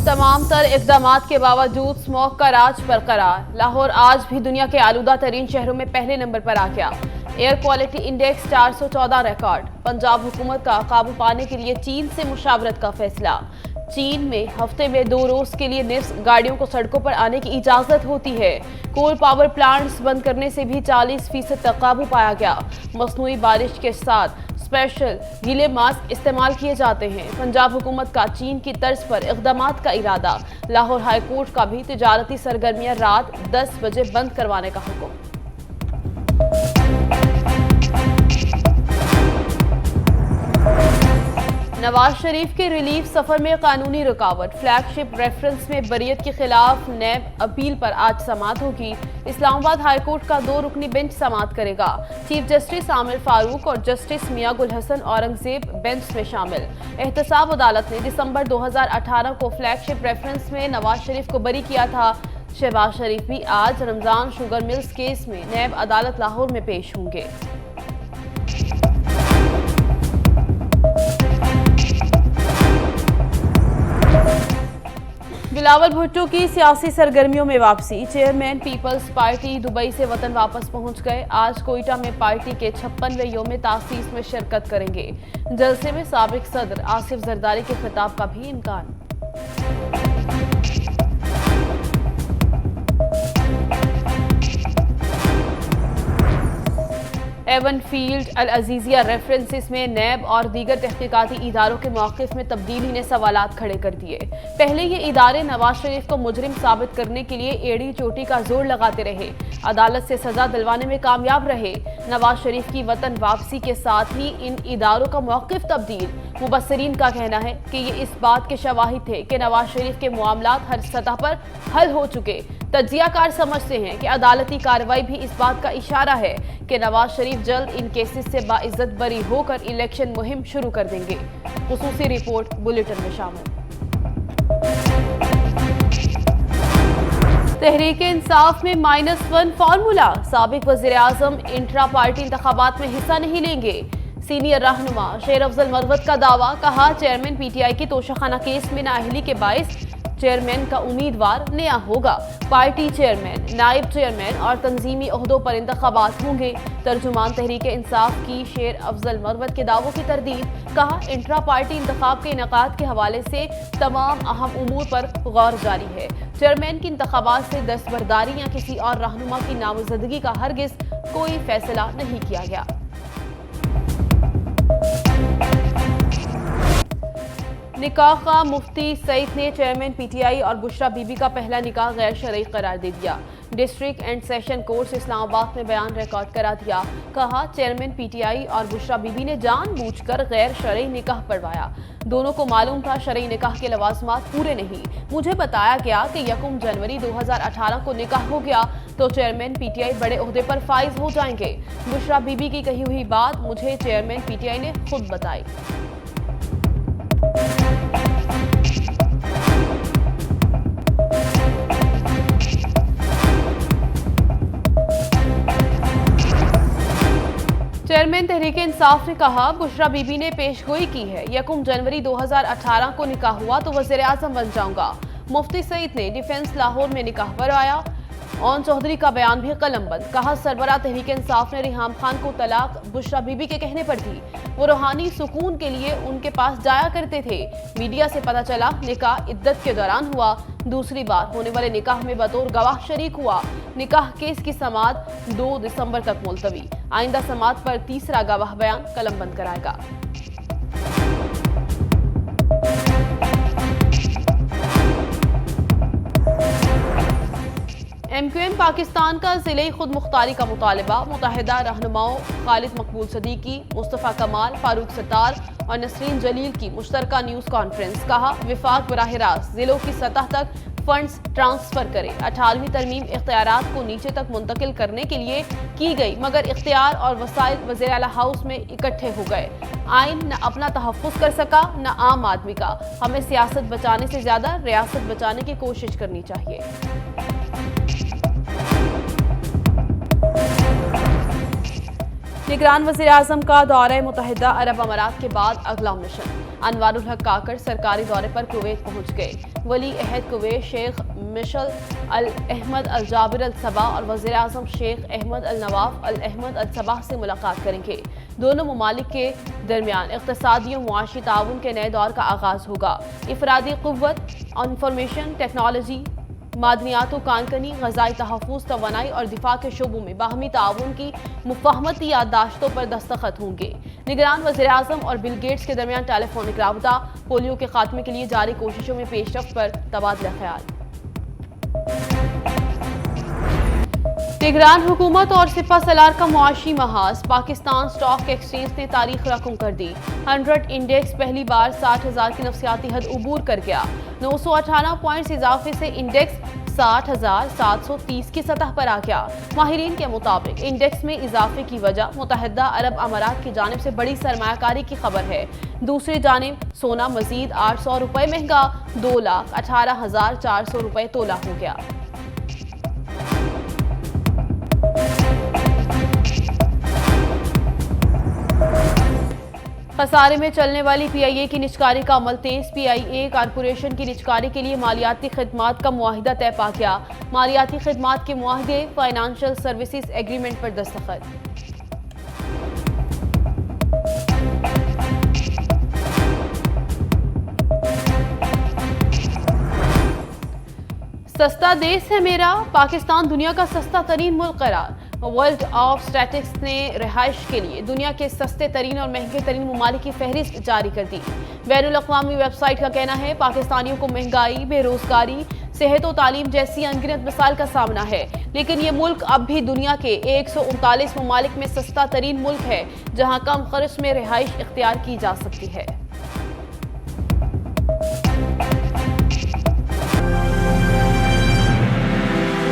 तमाम तर इक़दामात के बावजूद स्मॉग का राज बरकरार। लाहौर आज भी दुनिया के आलूदा तरीन शहरों में पहले नंबर पर आ गया। Air quality index 414 record. Punjab हुकूमत का काबू पाने के लिए चीन से मुशावरत का फैसला। चीन में हफ्ते में 2 रोज के लिए निफ्स गाड़ियों को सड़कों पर आने की इजाजत होती है। कोल पावर प्लांट्स बंद करने से भी 40% तक काबू पाया गया। मसनूई बारिश के साथ स्पेशल गीले मास्क इस्तेमाल किए जाते हैं। पंजाब हुकूमत का चीन की तर्ज पर इक़दामात का इरादा। लाहौर हाई कोर्ट का भी तिजारती सरगर्मियां रात 10 बजे बंद करवाने का हुक्म। नवाज शरीफ के रिलीफ सफर में कानूनी रुकावट। फ्लैगशिप रेफरेंस में बरियत के खिलाफ नैब अपील पर आज समाअत होगी। इस्लामाबाद हाई कोर्ट का 2 रुकनी बेंच समाअत करेगा। चीफ जस्टिस आमिर फारूक और जस्टिस मियां गुल हसन औरंगजेब बेंच में शामिल। एहतसाब अदालत ने दिसंबर 2018 को फ्लैगशिप रेफरेंस में नवाज शरीफ को बरी किया था। शहबाज शरीफ भी आज रमजान शुगर मिल्स केस में नैब अदालत लाहौर में पेश होंगे। बिलावल भुट्टो की सियासी सरगर्मियों में वापसी। चेयरमैन पीपल्स पार्टी दुबई से वतन वापस पहुंच गए। आज कोयटा में पार्टी के 56वें यौम तासीस में शिरकत करेंगे। जलसे में साबिक सदर आसिफ जरदारी के खिताब का भी इम्कान। एवन फील्ड अल अजीजिया रेफरेंसेस में नैब और दीगर तहकीकाती इदारों के मौक़िफ़ में तब्दीली ने सवालात खड़े कर दिए। पहले ये इदारे नवाज शरीफ को मुजरिम साबित करने के लिए एड़ी चोटी का जोर लगाते रहे, अदालत से सजा दिलवाने में कामयाब रहे। नवाज शरीफ की वतन वापसी के साथ ही इन इदारों का मौक़िफ़ तब्दील। मुबस्सिरीन का कहना है कि ये इस बात के शवाहिद थे कि नवाज शरीफ के मामलात हर सतह पर हल हो चुके। तज्जियाकार समझते हैं कि अदालती कार्रवाई भी इस बात का इशारा है कि नवाज शरीफ जल्द इन केसेस से बाइज्जत बरी होकर इलेक्शन मुहिम शुरू कर देंगे। खुसूसी रिपोर्ट बुलेटिन में शामिल। तहरीक इंसाफ में -1 फार्मूला। साबिक वज़ीर-ए-आज़म इंट्रा पार्टी इंतखाबात में हिस्सा नहीं लेंगे। सीनियर रहनुमा शेर अफजल मरवत का दावा। कहा, चेयरमैन पीटीआई की तोशाखाना केस में नाअहली के बाइस चेयरमैन का उम्मीदवार नया होगा। पार्टी चेयरमैन, नायब चेयरमैन और तंजीमी ओहदों पर इंतखाबात होंगे। तर्जुमान तहरीक इंसाफ की शेर अफजल मरवत के दावों की तरदीद। कहा, इंट्रा पार्टी इंतखाब के इनेकाद के हवाले से तमाम अहम उमूर पर गौर जारी है। चेयरमैन की इंतखाबात से दस्तबरदारी या किसी और रहनुमा की नामजदगी का हरगिज कोई फैसला नहीं किया गया। निकाह का मुफ्ती सईद ने चेयरमैन पीटीआई और बुशरा बीबी का पहला निकाह गैर शरई करार दे दिया। District and session court Islamabad में बयान रिकॉर्ड करा दिया। कहा, चेयरमैन पीटीआई और बुशरा बीबी ने जानबूझकर गैर शरई निकाह पढ़वाया। दोनों को मालूम था शरई निकाह के लवाजमात पूरे नहीं। मुझे बताया गया कि 1 जनवरी 2018 को निकाह हो गया तो चेयरमैन पीटीआई बड़े ओहदे पर फाइज हो जाएंगे। बुशरा बीबी की कही हुई बात मुझे चेयरमैन पीटीआई ने खुद बताई। चेयरमैन तहरीक इंसाफ ने कहा, बुशरा बीबी ने पेशगोई की है 1 जनवरी 2018 को निकाह हुआ तो वज़ीर-ए-आज़म बन जाऊंगा। मुफ्ती सईद ने डिफेंस लाहौर में निकाह पढ़वाया। ओन चौधरी का बयान भी कलमबंद। कहा, सरबराह तहरीक इंसाफ ने रिहाम खान को तलाक बुशरा बीबी के कहने पर दी। वो रूहानी सुकून के लिए उनके पास जाया करते थे। मीडिया से पता चला निकाह इद्दत के दौरान हुआ। दूसरी बार होने वाले निकाह में बतौर गवाह शरीक हुआ। निकाह केस की समाअत 2 दिसंबर तक मुलतवी। आइंदा समाअत पर तीसरा गवाह बयान कलमबंद कराएगा। MQM पाकिस्तान का ज़िले खुद मुख्तारी का मुतालबा। मुत्तहिदा रहनुमाओं खालिद मकबूल सदीकी, मुस्तफ़ा कमाल, फारूक सत्तार और नसरीन जलील की मुश्तरका न्यूज़ कॉन्फ्रेंस। कहा, विफाक बराह रास्त जिलों की सतह तक फंड्स ट्रांसफर करे। 18वीं तरमीम इख्तियारात को नीचे तक मुंतकिल करने के लिए की गई, मगर इख्तियार और वसाइल वज़ीर आला हाउस में इकट्ठे हो गए। आइन न अपना तहफ़्फ़ुज़ कर सका न आम आदमी का। हमें सियासत बचाने से ज़्यादा रियासत बचाने की कोशिश करनी चाहिए। निगरान वज़ीर-ए-आज़म का दौरे मुत्तहिदा अरब अमारात के बाद अगला मिशन। انوار الحق کاکڑ سرکاری دورے پر کویت پہنچ گئے۔ ولی عہد کویت شیخ مشعل الاحمد الجابر الصباح اور وزیر اعظم شیخ احمد النواف الاحمد الصباح سے ملاقات کریں گے۔ دونوں ممالک کے درمیان اقتصادی اور معاشی تعاون کے نئے دور کا آغاز ہوگا۔ افرادی قوت، انفارمیشن ٹیکنالوجی، معدنیات و کانکنی، غذائی تحفظ، توانائی اور دفاع کے شعبوں میں باہمی تعاون کی مفاہمتی یادداشتوں پر دستخط ہوں گے۔ نگران وزیر اعظم اور بل گیٹس کے درمیان ٹیلی فونک رابطہ، پولیو کے خاتمے کے لیے جاری کوششوں میں پیش رفت پر تبادلہ خیال۔ نگران حکومت اور سپہ سالار کا معاشی محاذ، پاکستان اسٹاک ایکسچینج نے تاریخ رقم کر دی۔ 100 انڈیکس پہلی بار 60,000 کی نفسیاتی حد عبور کر گیا۔ 958 پوائنٹس اضافے سے انڈیکس 60,730 کی سطح پر آ گیا۔ ماہرین کے مطابق انڈیکس میں اضافے کی وجہ متحدہ عرب امارات کی جانب سے بڑی سرمایہ کاری کی خبر ہے۔ دوسری جانب سونا مزید 800 روپے مہنگا 2,18,400 روپے تولہ ہو گیا۔ خسارے میں چلنے والی پی آئی اے کی نجکاری کا عمل تیز۔ پی آئی اے کارپوریشن کی نجکاری کے لیے مالیاتی خدمات کا معاہدہ طے پا گیا۔ مالیاتی خدمات کے معاہدے فائنانشل سروسز ایگریمنٹ پر دستخط۔ سستا دیس ہے میرا، پاکستان دنیا کا سستا ترین ملک قرار۔ ورلڈ آف اسٹیٹسٹکس نے رہائش کے لیے دنیا کے سستے ترین اور مہنگے ترین ممالک کی فہرست جاری کر دی۔ بین الاقوامی ویب سائٹ کا کہنا ہے پاکستانیوں کو مہنگائی، بے روزگاری، صحت و تعلیم جیسی انگنت مسائل کا سامنا ہے، لیکن یہ ملک اب بھی دنیا کے 139 ممالک میں سستا ترین ملک ہے جہاں کم خرچ میں رہائش اختیار کی جا سکتی ہے۔